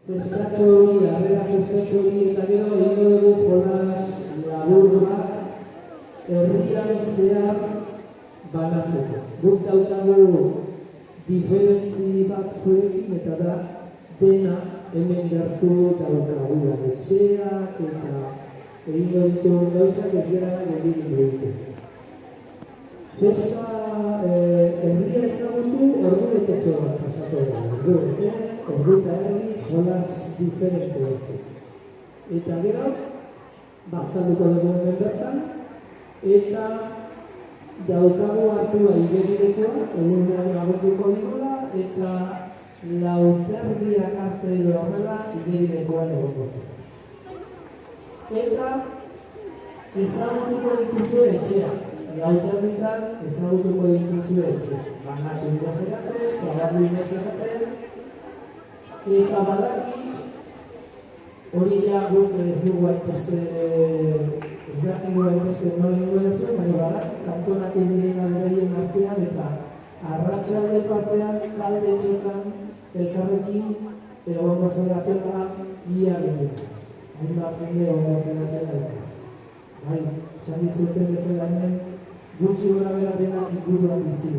Festatxo hori, harrera festatxo hori, eta gero egingo dugu jolas labur bat herrian zehar banatzeko. Guk daukagu diferentzi batzuekin eta da dena hemen gertu daukagula. Etxeak eta egingo ditugun gauzak ez gara egin dugu. Festa herria ezagutu ordubetetxo bat pasako da. Ordu eta herri jolas diferente dut. Eta gero, bazkalduko dugu hemen bertan, eta daukagu hartua iberirekoa, egunean agotuko dikola, eta lauterdiak arte edo horrela iberirekoan egongo zen. Eta ezagutuko dituzue etxea. Lauterditan ezagutuko dituzue etxea. Banatu indazekate, zagarru indazekate, eta badaki hori ja guk ez dugu hainbeste ez dakigu hainbeste nola ingo zuen, baina badaki kantonak egin beraien artean eta arratsalde partean talde etxetan elkarrekin egongo zeratela ia ginen. Hainbat jende egongo zeratela. Bai, txan dizuten bezala hemen gutxi gora bera dena inguruan bizi.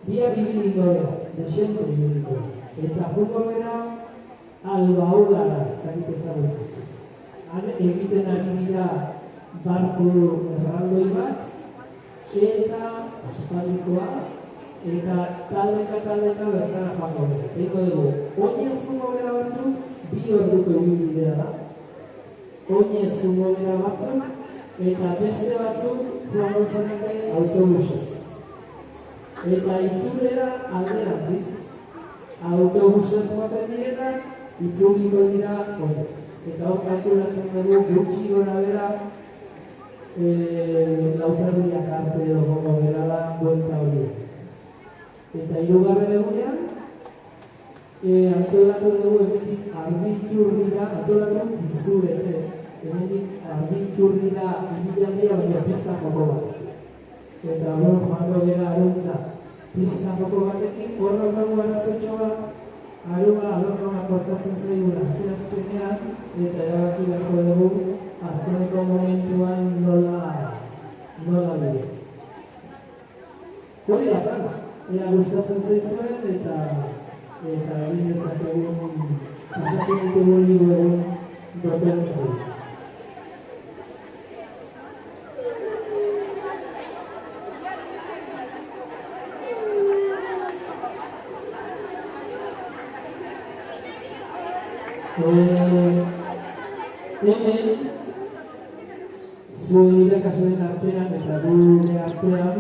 Bihar ibiliko gara, desente ibiliko gara. Eta juko gara Albaulara, ez dakit ezagutzen. Han egiten ari dira barku erraldoi bat, eta aspaldikoa, eta taldeka bertara joango gara. Eko dugu, oinez juko gara batzuk, 2 orduko ibilbidea da. Oinez juko gara batzuk, eta beste batzuk joango zenake autobusez. Eta itzulera alderantziz. Autobusez baten direnak, itzuliko dira oinez. Eta hor kalkulatzen dugu gutxi gora bera lauterdiak arte edo gogo berala buelta hori. Eta 3. egunean, antolatu dugu hemendik Arbiturrira, antolatu dizurete. Hemendik Arbiturrira ibilaldia baina pizka joko bat. Eta hor joango gara aruntza pizka joko batekin, horro dugu arazetxo bat, arua alorroa kortatzen zaigun azkenean, eta erabaki beharko dugu azkeneko momentuan nola dugu. Hori da plana, ea gustatzen zaizuen eta egin dezakegun pasatzen ditugun egun doten hori. Hemen zuen irakasleen artean eta gure artean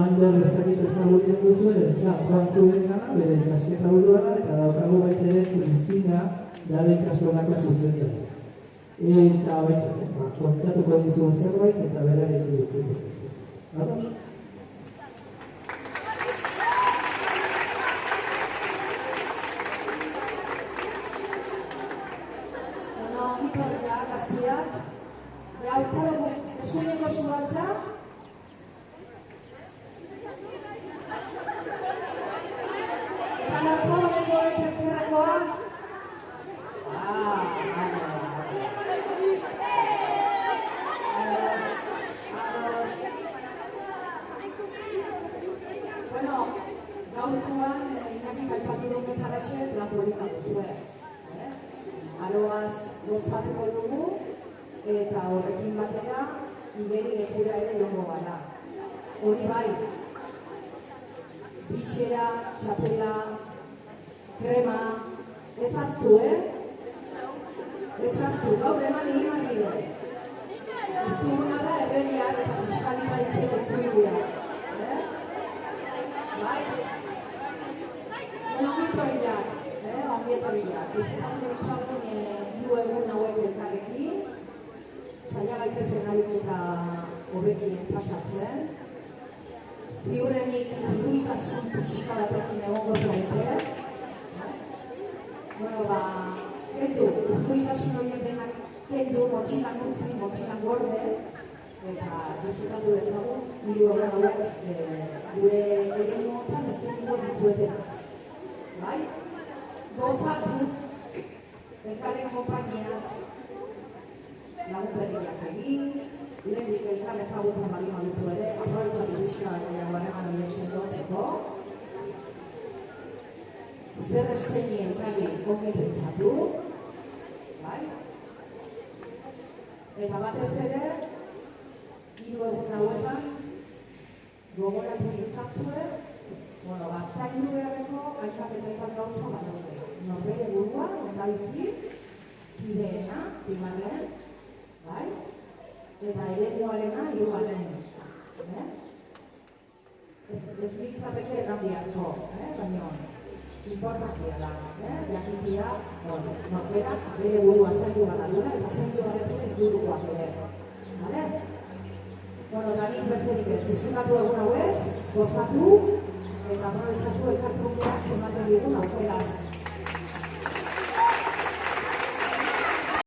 Ander ezakit ezagutzen duzuen ez da joan zuen gara, bere ikasketa buruara eta daukagu baita ere Kristina dara ikastonako zuzentzen. Eta kontatuko dizuen zerbait eta berarekin ditzen duzuen. Eskuineko zulatza. Eta nartzabaleko ezkerrekoa. Bueno, gaurkoan inakik aipatu duen bezalaxe plan polita duzue. Aroaz gozatuko dugu eta horrekin batera Iberi lekura ere longo gara. Hori bai, bixera, txapela, krema, ezaztu, ezaztu, gaur eman egiman nire. Ez duguna da erregiak eta piskalita itxeko txurbia. Bai? Ongietorriak. Bizitan duitzagun hiru egun hauek elkarrekin. Zaila gaitezen alik eta hobekien pasatzen. Ziurrenik urritasun pixka batekin egongo zarete. Kendu, urritasun horien denak kendu, motxilak utzi, motxilak gorde. Eta bizitatu dezagun, hiru egun hauek gure egenuotan, zuetenak. Bai? Gozatu, elkarren konpainiaz, lagun berriak egin, lehenik elkar ezagutzen bali baduzu ere, aprobetxatu bizka gehiago harreman horiek sendotzeko. Zer eskaini elkarri ongi pentsatu, bai? Eta batez ere, 3 egun hauetan, gogoratu nintzazue, zaindu beharreko hainbat eta hainbat gauza bat daude. Norbere burua, lehendabizi, kideena, bigarren, bai? Eta eremuarena, hirugarren. Ez nintzateke eran biharko, baina importantia da, jakitia, norberak bere burua zaindu gara duela, eta zaindu garetu ingurukoak ere. Da nik bertzerik ez, disfrutatu egun hauez, gozatu, eta aprobetxatu elkartrukeak ematen digun aukeraz.